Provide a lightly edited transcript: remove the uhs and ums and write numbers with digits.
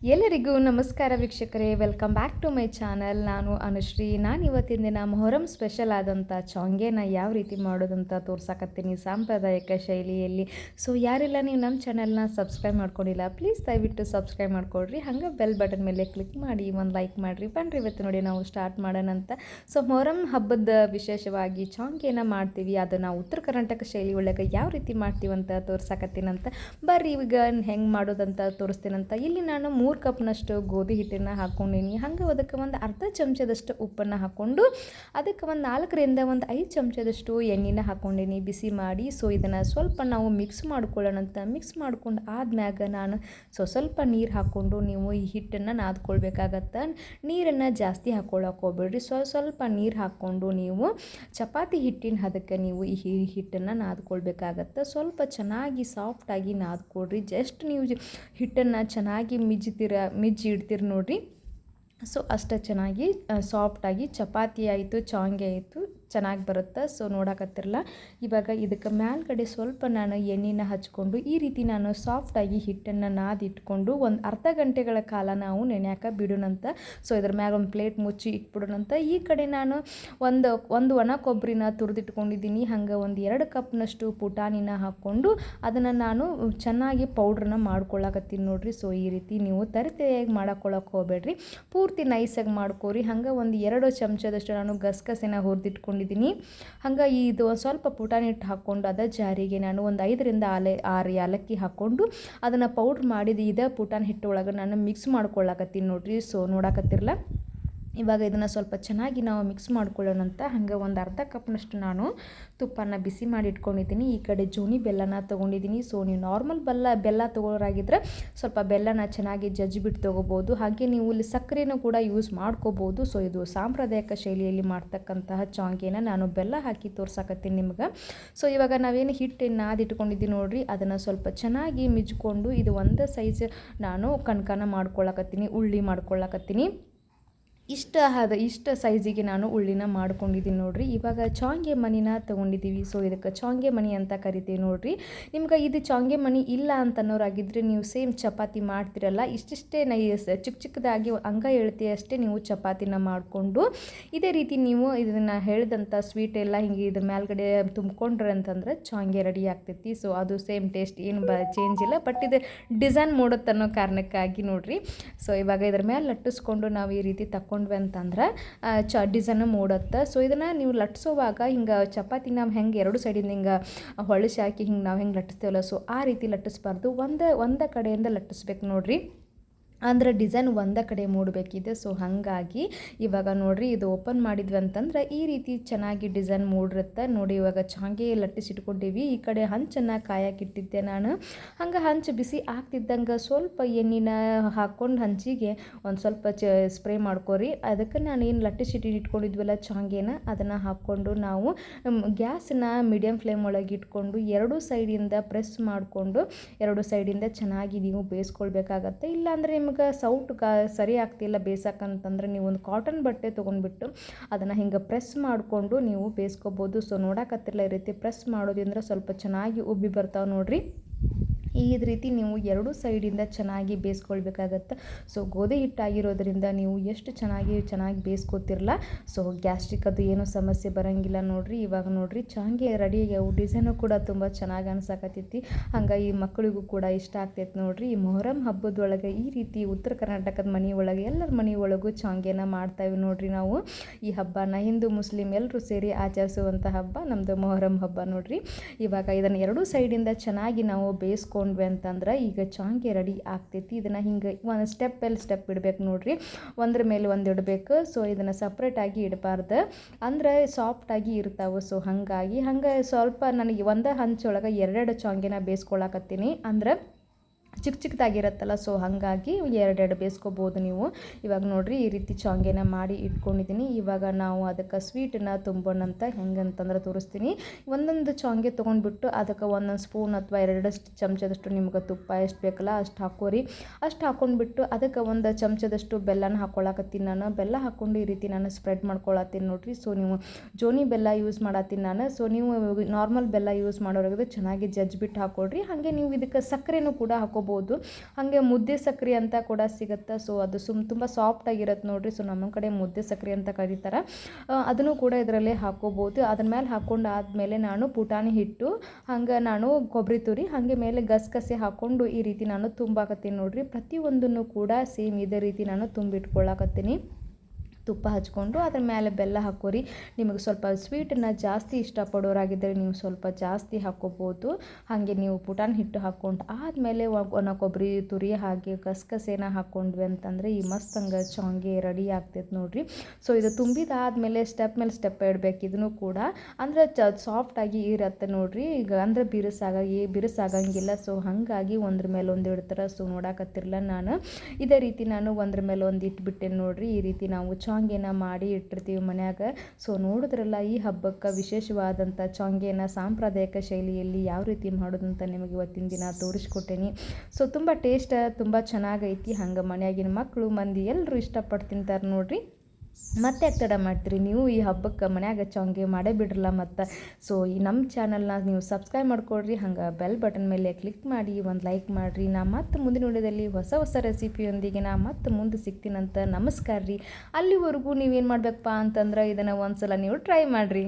ಎಲ್ಲರಿಗೂ ನಮಸ್ಕಾರ ವೀಕ್ಷಕರೇ, welcome back to my channel. ನಾನು ಅನುಶ್ರೀ. ನಾನು ಇವತ್ತಿನ ದಿನ ಮೊಹರಂ ಸ್ಪೆಷಲ್ ಆದಂಥ ಚೊಂಗೆನ ಯಾವ ರೀತಿ ಮಾಡೋದಂತ ತೋರ್ಸಕತ್ತೀನಿ ಸಾಂಪ್ರದಾಯಿಕ ಶೈಲಿಯಲ್ಲಿ. ಸೊ ಯಾರೆಲ್ಲ ನೀವು ನಮ್ಮ ಚಾನಲ್ನ ಸಬ್ಸ್ಕ್ರೈಬ್ ಮಾಡ್ಕೊಂಡಿಲ್ಲ, ಪ್ಲೀಸ್ ದಯವಿಟ್ಟು ಸಬ್ಸ್ಕ್ರೈಬ್ ಮಾಡ್ಕೊಳ್ರಿ. ಹಂಗೆ ಬೆಲ್ ಬಟನ್ ಮೇಲೆ ಕ್ಲಿಕ್ ಮಾಡಿ ಒಂದು ಲೈಕ್ ಮಾಡಿರಿ. ಬನ್ರಿ ಇವತ್ತು ನೋಡಿ ನಾವು ಸ್ಟಾರ್ಟ್ ಮಾಡೋಣಂತ. ಸೊ ಮೊಹರಂ ಹಬ್ಬದ ವಿಶೇಷವಾಗಿ ಚೊಂಗೆನ ಮಾಡ್ತೀವಿ. ಅದು ನಾವು ಉತ್ತರ ಕರ್ನಾಟಕ ಶೈಲಿ ಒಳಗೆ ಯಾವ ರೀತಿ ಮಾಡ್ತೀವಂತ ತೋರ್ಸಕತ್ತೀನಂತ. ಬರ್ರಿ ಈಗ ಹೆಂಗೆ ಮಾಡೋದಂತ ತೋರಿಸ್ತೀನಂತ. ಇಲ್ಲಿ ನಾನು 3 ಕಪ್ನಷ್ಟು ಗೋಧಿ ಹಿಟ್ಟನ್ನು ಹಾಕ್ಕೊಂಡೀನಿ. ಹಂಗೆ ಅದಕ್ಕೆ ಒಂದು ಅರ್ಧ ಚಮಚದಷ್ಟು ಉಪ್ಪನ್ನು ಹಾಕ್ಕೊಂಡು ಅದಕ್ಕೆ ಒಂದು 4ರಿಂದ 5 ಚಮಚದಷ್ಟು ಎಣ್ಣೆನ ಹಾಕ್ಕೊಂಡೀನಿ ಬಿಸಿ ಮಾಡಿ. ಸೊ ಇದನ್ನು ಸ್ವಲ್ಪ ನಾವು ಮಿಕ್ಸ್ ಮಾಡ್ಕೊಳ್ಳೋಣಂತ. ಮಿಕ್ಸ್ ಮಾಡ್ಕೊಂಡು ಆದ್ಮ್ಯಾಗ ನಾನು ಸ್ವಲ್ಪ ನೀರು ಹಾಕ್ಕೊಂಡು ನೀವು ಈ ಹಿಟ್ಟನ್ನು ನಾದ್ಕೊಳ್ಬೇಕಾಗತ್ತೆ. ನೀರನ್ನು ಜಾಸ್ತಿ ಹಾಕ್ಕೊಳ್ಳೋಕೆ ಹೋಗ್ಬೇಡ್ರಿ. ಸ್ವಲ್ಪ ನೀರು ಹಾಕ್ಕೊಂಡು ನೀವು ಚಪಾತಿ ಹಿಟ್ಟಿನ ಅದಕ್ಕೆ ನೀವು ಈ ಹಿಟ್ಟನ್ನು ನಾದ್ಕೊಳ್ಬೇಕಾಗತ್ತೆ. ಸ್ವಲ್ಪ ಚೆನ್ನಾಗಿ ಸಾಫ್ಟಾಗಿ ನಾದ್ಕೊಳ್ರಿ. ಜಸ್ಟ್ ನೀವು ಹಿಟ್ಟನ್ನು ಚೆನ್ನಾಗಿ ಮಿಜ್ಜಿ ಇಡ್ತೀರಿ ನೋಡಿರಿ. ಸೊ ಅಷ್ಟು ಚೆನ್ನಾಗಿ ಸಾಫ್ಟಾಗಿ ಚಪಾತಿ ಆಯಿತು, ಚೊಂಗೆ ಆಯಿತು, ಚೆನ್ನಾಗಿ ಬರುತ್ತೆ. ಸೊ ನೋಡಕತ್ತಿರಲ್ಲ, ಇವಾಗ ಇದಕ್ಕೆ ಮೇಲ್ಗಡೆ ಸ್ವಲ್ಪ ನಾನು ಎಣ್ಣೆನ ಹಚ್ಕೊಂಡು ಈ ರೀತಿ ನಾನು ಸಾಫ್ಟಾಗಿ ಹಿಟ್ಟನ್ನು ನಾದಿಟ್ಕೊಂಡು ಒಂದು ಅರ್ಧ ಗಂಟೆಗಳ ಕಾಲ ನಾವು ನೆನೆಯಾಕ ಬಿಡೋಣಂತ. ಸೊ ಇದ್ರ ಮ್ಯಾಗ ಒಂದು ಪ್ಲೇಟ್ ಮುಚ್ಚಿ ಇಟ್ಬಿಡೋಣಂತ. ಈ ಕಡೆ ನಾನು ಒಂದು ಒಣ ಕೊಬ್ಬರಿನ ತುರಿದಿಟ್ಕೊಂಡಿದ್ದೀನಿ. ಹಂಗೆ ಒಂದು 2 ಕಪ್ನಷ್ಟು ಪುಟಾಣಿನ ಹಾಕ್ಕೊಂಡು ಅದನ್ನು ನಾನು ಚೆನ್ನಾಗಿ ಪೌಡ್ರನ್ನ ಮಾಡ್ಕೊಳ್ಳಕತ್ತೀನಿ ನೋಡಿರಿ. ಸೊ ಈ ರೀತಿ ನೀವು ತರಿತರಿಯಾಗಿ ಮಾಡಕೊಳ್ಳೋಕೆ ಹೋಗಬೇಡ್ರಿ, ಪೂರ್ತಿ ನೈಸಾಗಿ ಮಾಡ್ಕೋರಿ. ಹಂಗೆ ಒಂದು 2 ಚಮಚದಷ್ಟು ನಾನು ಗಸಗಸೆನ ಹುರಿದಿಟ್ಕೊಂಡಿದ್ದೀನಿ. ಹಂಗೆ ಇದು ಸ್ವಲ್ಪ ಪುಟಾಣಿ ಹಿಟ್ಟು ಹಾಕ್ಕೊಂಡು ಅದ ಜಾರಿಗೆ ನಾನು ಒಂದು 5ರಿಂದ 6 ಏಲಕ್ಕಿ ಹಾಕ್ಕೊಂಡು ಅದನ್ನು ಪೌಡ್ರ್ ಮಾಡಿದ ಇದೇ ಪುಟಾಣಿ ಹಿಟ್ಟು ಒಳಗೆ ನಾನು ಮಿಕ್ಸ್ ಮಾಡ್ಕೊಳ್ಳಕತ್ತೀನಿ ನೋಡಿರಿ. ಸೊ ನೋಡಕತ್ತಿರಲ್ಲ, ಇವಾಗ ಇದನ್ನು ಸ್ವಲ್ಪ ಚೆನ್ನಾಗಿ ನಾವು ಮಿಕ್ಸ್ ಮಾಡ್ಕೊಳ್ಳೋಣಂತ. ಹಂಗೆ ಒಂದು ಅರ್ಧ ಕಪ್ನಷ್ಟು ನಾನು ತುಪ್ಪನ ಬಿಸಿ ಮಾಡಿ ಇಟ್ಕೊಂಡಿದ್ದೀನಿ. ಈ ಕಡೆ ಜೋನಿ ಬೆಲ್ಲನ ತೊಗೊಂಡಿದ್ದೀನಿ. ಸೊ ನೀವು ನಾರ್ಮಲ್ ಬೆಲ್ಲ ತೊಗೊಳೋರಾಗಿದ್ದರೆ ಸ್ವಲ್ಪ ಬೆಲ್ಲನ ಚೆನ್ನಾಗಿ ಜಜ್ಜಿಬಿಟ್ಟು ತೊಗೋಬೋದು. ಹಾಗೆ ನೀವು ಇಲ್ಲಿ ಸಕ್ಕರೆನೂ ಕೂಡ ಯೂಸ್ ಮಾಡ್ಕೋಬೋದು. ಸೊ ಇದು ಸಾಂಪ್ರದಾಯಿಕ ಶೈಲಿಯಲ್ಲಿ ಮಾಡ್ತಕ್ಕಂತಹ ಚೊಂಗೆನ ನಾನು ಬೆಲ್ಲ ಹಾಕಿ ತೋರ್ಸಕತ್ತೀನಿ ನಿಮ್ಗೆ. ಸೊ ಇವಾಗ ನಾವೇನು ಹಿಟ್ಟನ್ನು ನಾದಿಟ್ಕೊಂಡಿದ್ದೀವಿ ನೋಡಿರಿ, ಅದನ್ನು ಸ್ವಲ್ಪ ಚೆನ್ನಾಗಿ ಮಿಜ್ಕೊಂಡು ಇದು ಒಂದು ಸೈಜ್ ನಾನು ಕಣ್ಕನ ಮಾಡ್ಕೊಳ್ಳಕತ್ತೀನಿ, ಉಳ್ಳಿ ಮಾಡ್ಕೊಳ್ಳಕತ್ತೀನಿ. ಇಷ್ಟ ಸೈಜಿಗೆ ನಾನು ಉಳ್ಳಿನ ಮಾಡ್ಕೊಂಡಿದ್ದೀನಿ ನೋಡಿರಿ. ಇವಾಗ ಚೊಂಗೆ ಮಣಿನ ತೊಗೊಂಡಿದ್ದೀವಿ. ಸೊ ಇದಕ್ಕೆ ಚೊಂಗೆ ಮಣಿ ಅಂತ ಕರಿತೀವಿ ನೋಡಿರಿ. ನಿಮ್ಗೆ ಇದು ಚೊಂಗೆ ಮಣಿ ಇಲ್ಲ ಅಂತನ್ನೋರಾಗಿದ್ದರೆ ನೀವು ಸೇಮ್ ಚಪಾತಿ ಮಾಡ್ತಿರಲ್ಲ, ಇಷ್ಟಿಷ್ಟೇ ಚಿಕ್ಕದಾಗಿ ಅಂಗೈ ಎಳ್ತಿ ಅಷ್ಟೇ ನೀವು ಚಪಾತಿನ ಮಾಡಿಕೊಂಡು ಇದೇ ರೀತಿ ನೀವು ಇದನ್ನು ಹೇಳಿದಂಥ ಸ್ವೀಟ್ ಎಲ್ಲ ಹಿಂಗೆ ಇದ್ರ ಮೇಲ್ಗಡೆ ತುಂಬ್ಕೊಂಡ್ರೆ ಅಂತಂದ್ರೆ ಚೊಂಗೆ ರೆಡಿ ಆಗ್ತೈತಿ. ಸೊ ಅದು ಸೇಮ್ ಟೇಸ್ಟ್ ಏನು ಚೇಂಜ್ ಇಲ್ಲ, ಬಟ್ ಇದು ಡಿಸೈನ್ ಮಾಡೋತ್ತನ್ನೋ ಕಾರಣಕ್ಕಾಗಿ ನೋಡಿರಿ. ಸೊ ಇವಾಗ ಇದ್ರ ಮೇಲೆ ಲಟ್ಟಿಸ್ಕೊಂಡು ನಾವು ಈ ರೀತಿ ತಗೊಂಡ್ವಿ ಅಂತಂದ್ರೆ ಡಿಸೈನ್ ಮೂಡುತ್ತೆ. ಸೊ ಇದನ್ನು ನೀವು ಲಟ್ಟಿಸೋವಾಗ ಹಿಂಗೆ ಚಪಾತಿ ನಾವು ಹೆಂಗೆ 2 ಸೈಡಿಂದ ಹಿಂಗೆ ಹೊಳಿಸಿ ಹಾಕಿ ಹಿಂಗೆ ನಾವು ಹೆಂಗೆ ಲಟ್ಟಿಸ್ತೇವಲ್ಲ, ಸೊ ಆ ರೀತಿ ಲಟ್ಟಿಸ್ಬಾರ್ದು. ಒಂದೇ ಕಡೆಯಿಂದ ಲಟ್ಟಿಸ್ಬೇಕು ನೋಡಿರಿ, ಅಂದರೆ ಡಿಸೈನ್ ಒಂದೇ ಕಡೆ ಮೂಡಬೇಕಿದೆ. ಸೊ ಹಾಗಾಗಿ ಇವಾಗ ನೋಡಿರಿ, ಇದು ಓಪನ್ ಮಾಡಿದ್ವಿ ಅಂತಂದ್ರೆ ಈ ರೀತಿ ಚೆನ್ನಾಗಿ ಡಿಸೈನ್ ಮೂಡಿರುತ್ತೆ ನೋಡಿ. ಇವಾಗ ಚೊಂಗೆ ಲಟ್ಟಿಸಿಟ್ಕೊಂಡಿವಿ. ಈ ಕಡೆ ಹಂಚನ್ನು ಕಾಯಕ್ಕಿಟ್ಟಿದ್ದೆ ನಾನು. ಹಂಗೆ ಹಂಚು ಬಿಸಿ ಆಗ್ತಿದ್ದಂಗೆ ಸ್ವಲ್ಪ ಎಣ್ಣೆನ ಹಾಕ್ಕೊಂಡು ಹಂಚಿಗೆ ಒಂದು ಸ್ವಲ್ಪ ಸ್ಪ್ರೇ ಮಾಡ್ಕೊರಿ. ಅದಕ್ಕೆ ನಾನು ಏನು ಇಟ್ಕೊಂಡಿದ್ವಲ್ಲ ಚೊಂಗೆನ ಅದನ್ನು ಹಾಕ್ಕೊಂಡು ನಾವು ಗ್ಯಾಸನ್ನ ಮೀಡಿಯಮ್ ಫ್ಲೇಮ್ ಒಳಗೆ ಇಟ್ಕೊಂಡು 2 ಸೈಡಿಂದ ಪ್ರೆಸ್ ಮಾಡಿಕೊಂಡು 2 ಸೈಡಿಂದ ಚೆನ್ನಾಗಿ ನೀವು ಬೇಯಿಸ್ಕೊಳ್ಬೇಕಾಗತ್ತೆ. ಇಲ್ಲಾಂದರೆ ನಿಮ್ಗೆ ಸೌಟ್ ಸರಿ ಆಗ್ತಿಲ್ಲ ಬೇಯಿಸಕ್ಕಂತಂದ್ರೆ ನೀವು ಒಂದು ಕಾಟನ್ ಬಟ್ಟೆ ತೊಗೊಂಡ್ಬಿಟ್ಟು ಅದನ್ನು ಹಿಂಗೆ ಪ್ರೆಸ್ ಮಾಡಿಕೊಂಡು ನೀವು ಬೇಯಿಸ್ಕೋಬೋದು. ಸೊ ನೋಡಕತ್ತಿರಲ್ಲ, ಈ ರೀತಿ ಪ್ರೆಸ್ ಮಾಡೋದ್ರಿಂದ ಸ್ವಲ್ಪ ಚೆನ್ನಾಗಿ ಉಬ್ಬಿ ಬರ್ತಾವೆ ನೋಡಿರಿ. ಈ ರೀತಿ ನೀವು 2 ಸೈಡಿಂದ ಚೆನ್ನಾಗಿ ಬೇಯಿಸ್ಕೊಳ್ಬೇಕಾಗತ್ತೆ. ಸೊ ಗೋಧಿ ಹಿಟ್ಟಾಗಿರೋದ್ರಿಂದ ನೀವು ಎಷ್ಟು ಚೆನ್ನಾಗಿ ಬೇಯಿಸ್ಕೊತಿರಲ್ಲ, ಸೊ ಗ್ಯಾಸ್ಟ್ರಿಕ್ ಅದು ಏನೂ ಸಮಸ್ಯೆ ಬರೋಂಗಿಲ್ಲ ನೋಡಿರಿ. ಇವಾಗ ನೋಡಿರಿ ಚೊಂಗೆ ರೆಡಿ ಆಗ್ಯಾವು. ಡಿಸೈನು ಕೂಡ ತುಂಬ ಚೆನ್ನಾಗಿ ಅನ್ಸಕತ್ತೈತಿ. ಹಂಗೆ ಈ ಮಕ್ಕಳಿಗೂ ಕೂಡ ಇಷ್ಟ ಆಗ್ತೈತೆ ನೋಡಿರಿ. ಈ ಮೊಹರಂ ಹಬ್ಬದೊಳಗೆ ಈ ರೀತಿ ಉತ್ತರ ಕರ್ನಾಟಕದ ಮನೆ ಒಳಗೆ ಎಲ್ಲರ ಮನೆ ಒಳಗೂ ಚೊಂಗೆನ ಮಾಡ್ತಾಯಿವಿ ನೋಡಿರಿ. ನಾವು ಈ ಹಬ್ಬನ ಹಿಂದೂ ಮುಸ್ಲಿಂ ಎಲ್ಲರೂ ಸೇರಿ ಆಚರಿಸುವಂಥ ಹಬ್ಬ ನಮ್ಮದು ಮೊಹರಂ ಹಬ್ಬ ನೋಡಿರಿ. ಇವಾಗ ಇದನ್ನು 2 ಸೈಡಿಂದ ಚೆನ್ನಾಗಿ ನಾವು ಬೇಯಿಸ್ಕೊಂಡ್ವಿ ಅಂತಂದ್ರೆ ಈಗ ಚೊಂಗೆ ರೆಡಿ ಆಗ್ತೈತಿ. ಇದನ್ನು ಹಿಂಗೆ ಒಂದು ಸ್ಟೆಪ್ ಇಡಬೇಕು ನೋಡಿರಿ, ಒಂದ್ರ ಮೇಲೆ ಒಂದು ಇಡಬೇಕು. ಸೊ ಇದನ್ನು ಸಪ್ರೇಟಾಗಿ ಇಡಬಾರ್ದು, ಅಂದರೆ ಸಾಫ್ಟಾಗಿ ಇರ್ತಾವೆ. ಸೊ ಹಾಗಾಗಿ ಹಂಗೆ ಸ್ವಲ್ಪ ನನಗೆ ಒಂದು ಹಂಚೊಳಗೆ 2 ಚೊಂಗೆನ ಬೇಯಿಸ್ಕೊಳಕತ್ತೀನಿ, ಅಂದ್ರೆ ಚಿಕ್ಕದಾಗಿರುತ್ತಲ್ಲ. ಸೊ ಹಾಗಾಗಿ 2 ಬೇಯಿಸ್ಕೋಬೋದು ನೀವು. ಇವಾಗ ನೋಡಿರಿ ಈ ರೀತಿ ಚೊಂಗೆನ ಮಾಡಿ ಇಟ್ಕೊಂಡಿದ್ದೀನಿ. ಇವಾಗ ನಾವು ಅದಕ್ಕೆ ಸ್ವೀಟನ್ನ ತುಂಬೋಣಂತ. ಹೆಂಗಂತಂದ್ರೆ ತೋರಿಸ್ತೀನಿ. ಒಂದೊಂದು ಚೊಂಗೆ ತೊಗೊಂಡ್ಬಿಟ್ಟು ಅದಕ್ಕೆ ಒಂದೊಂದು ಸ್ಪೂನ್ ಅಥವಾ 2 ಚಮಚದಷ್ಟು ನಿಮ್ಗೆ ತುಪ್ಪ ಎಷ್ಟು ಬೇಕಲ್ಲ ಅಷ್ಟು ಹಾಕೋರಿ. ಅಷ್ಟು ಹಾಕ್ಕೊಂಡ್ಬಿಟ್ಟು ಅದಕ್ಕೆ 1 ಚಮಚದಷ್ಟು ಬೆಲ್ಲನ ಹಾಕ್ಕೊಳಕತ್ತೀನಿ ನಾನು. ಬೆಲ್ಲ ಹಾಕ್ಕೊಂಡು ಈ ರೀತಿ ನಾನು ಸ್ಪ್ರೆಡ್ ಮಾಡ್ಕೊಳತ್ತೀನಿ ನೋಡಿರಿ. ಸೊ ನೀವು ಜೋನಿ ಬೆಲ್ಲ ಯೂಸ್ ಮಾಡತ್ತೀನಿ ನಾನು. ಸೊ ನೀವು ನಾರ್ಮಲ್ ಬೆಲ್ಲ ಯೂಸ್ ಮಾಡೋರಾಗಿದ್ರೆ ಚೆನ್ನಾಗಿ ಜಜ್ಜಿಬಿಟ್ಟು ಹಾಕ್ಕೊಳ್ರಿ. ಹಾಗೆ ನೀವು ಇದಕ್ಕೆ ಸಕ್ಕರೆನೂ ಕೂಡ ಹಾಕೋ ಹಾಕ್ಕೋಬೋದು. ಹಾಗೆ ಮುದ್ದೆ ಸಕ್ಕರೆ ಅಂತ ಕೂಡ ಸಿಗುತ್ತೆ. ಸೊ ಅದು ತುಂಬ ಸಾಫ್ಟಾಗಿರುತ್ತೆ ನೋಡಿರಿ. ಸೊ ನಮ್ಮ ಕಡೆ ಮುದ್ದೆ ಸಕ್ಕರೆ ಅಂತ ಕರೀತಾರೆ. ಅದನ್ನು ಕೂಡ ಇದರಲ್ಲೇ ಹಾಕ್ಕೋಬೋದು. ಅದ್ರ ಮೇಲೆ ಹಾಕ್ಕೊಂಡು ಆದಮೇಲೆ ನಾನು ಪುಟಾಣಿ ಹಿಟ್ಟು ಹಂಗೆ ನಾನು ಕೊಬ್ಬರಿ ತುರಿ ಹಾಗೆ ಮೇಲೆ ಗಸಗಸೆ ಹಾಕ್ಕೊಂಡು ಈ ರೀತಿ ನಾನು ತುಂಬಾಕತ್ತೀನಿ ನೋಡಿರಿ. ಪ್ರತಿಯೊಂದನ್ನು ಕೂಡ ಸೇಮ್ ಇದೇ ರೀತಿ ನಾನು ತುಂಬಿಟ್ಕೊಳ್ಳಾಕತ್ತೀನಿ. ತುಪ್ಪ ಹಚ್ಕೊಂಡು ಅದ್ರ ಮೇಲೆ ಬೆಲ್ಲ ಹಾಕೋರಿ. ನಿಮಗೆ ಸ್ವಲ್ಪ ಸ್ವೀಟನ್ನು ಜಾಸ್ತಿ ಇಷ್ಟಪಡೋರಾಗಿದ್ದರೆ ನೀವು ಸ್ವಲ್ಪ ಜಾಸ್ತಿ ಹಾಕ್ಕೋಬೋದು. ಹಾಗೆ ನೀವು ಪುಟಾಣಿ ಹಿಟ್ಟು ಹಾಕ್ಕೊಂಡು ಆದಮೇಲೆ ಒಣ ಕೊಬ್ಬರಿ ತುರಿ ಹಾಗೆ ಗಸಗಸೆನ ಹಾಕ್ಕೊಂಡ್ವಿ ಅಂತಂದರೆ ಈ ಮಸ್ತ್ ಹಂಗೆ ಶಾವಿಗೆ ರೆಡಿ ಆಗ್ತೈತೆ ನೋಡಿರಿ. ಸೊ ಇದು ತುಂಬಿದಾದಮೇಲೆ ಸ್ಟೆಪ್ ಮೇಲೆ ಸ್ಟೆಪ್ ಇಡಬೇಕು. ಇದನ್ನು ಕೂಡ ಅಂದರೆ ಸಾಫ್ಟಾಗಿ ಇರತ್ತೆ ನೋಡಿರಿ. ಈಗ ಅಂದರೆ ಬಿರುಸಾಗಂಗಿಲ್ಲ. ಸೊ ಹಾಗಾಗಿ ಒಂದ್ರ ಮೇಲೆ ಒಂದು ಇಡ್ತಾರೆ. ಸೊ ನೋಡಾಕತ್ತಿರಲ್ಲ ನಾನು ಇದೇ ರೀತಿ ನಾನು ಒಂದ್ರ ಮೇಲೆ ಒಂದು ಇಟ್ಬಿಟ್ಟೆ ನೋಡಿರಿ. ಈ ರೀತಿ ನಾವು ಶಾವಿಗೆನ ಮಾಡಿ ಇಟ್ಟಿರ್ತೀವಿ ಮನ್ಯಾಗ. ಸೊ ನೋಡಿದ್ರಲ್ಲ ಈ ಹಬ್ಬಕ್ಕೆ ವಿಶೇಷವಾದಂಥ ಶಾವಿಗೆನ ಸಾಂಪ್ರದಾಯಿಕ ಶೈಲಿಯಲ್ಲಿ ಯಾವ ರೀತಿ ಮಾಡೋದಂತ ನಿಮಗೆ ಇವತ್ತಿನ ದಿನ ತೋರಿಸ್ಕೊಟ್ಟೇನಿ. ಸೊ ತುಂಬ ಟೇಸ್ಟ್ ತುಂಬ ಚೆನ್ನಾಗೈತಿ. ಹಂಗೆ ಮನ್ಯಾಗಿನ ಮಕ್ಕಳು ಮಂದಿ ಎಲ್ಲರೂ ಇಷ್ಟಪಟ್ಟು ತಿಂತಾರೆ ನೋಡಿರಿ. ಮತ್ತೆ ಯಾಕೆ ತಡ ಮಾಡ್ತೀರಿ, ನೀವು ಈ ಹಬ್ಬಕ್ಕೆ ಮನ್ಯಾಗ ಶಾವಿಗೆ ಮಾಡೇ ಬಿಡ್ರಲ್ಲ. ಮತ್ತು ಸೊ ಈ ನಮ್ಮ ಚಾನಲ್ನ ನೀವು ಸಬ್ಸ್ಕ್ರೈಬ್ ಮಾಡ್ಕೊಳ್ರಿ. ಹಂಗೆ ಬೆಲ್ ಬಟನ್ ಮೇಲೆ ಕ್ಲಿಕ್ ಮಾಡಿ ಒಂದು ಲೈಕ್ ಮಾಡಿರಿ. ನಾ ಮತ್ತೆ ಮುಂದಿನ ವಿಡಿಯೋದಲ್ಲಿ ಹೊಸ ರೆಸಿಪಿಯೊಂದಿಗೆ ನಾ ಮತ್ತೆ ಮುಂದೆ ಸಿಗ್ತೀನಂತ. ನಮಸ್ಕಾರ ರೀ. ಅಲ್ಲಿವರೆಗೂ ನೀವೇನು ಮಾಡಬೇಕಪ್ಪ ಅಂತಂದ್ರೆ ಇದನ್ನು ಒಂದು ಸಲ ನೀವು ಟ್ರೈ ಮಾಡಿರಿ.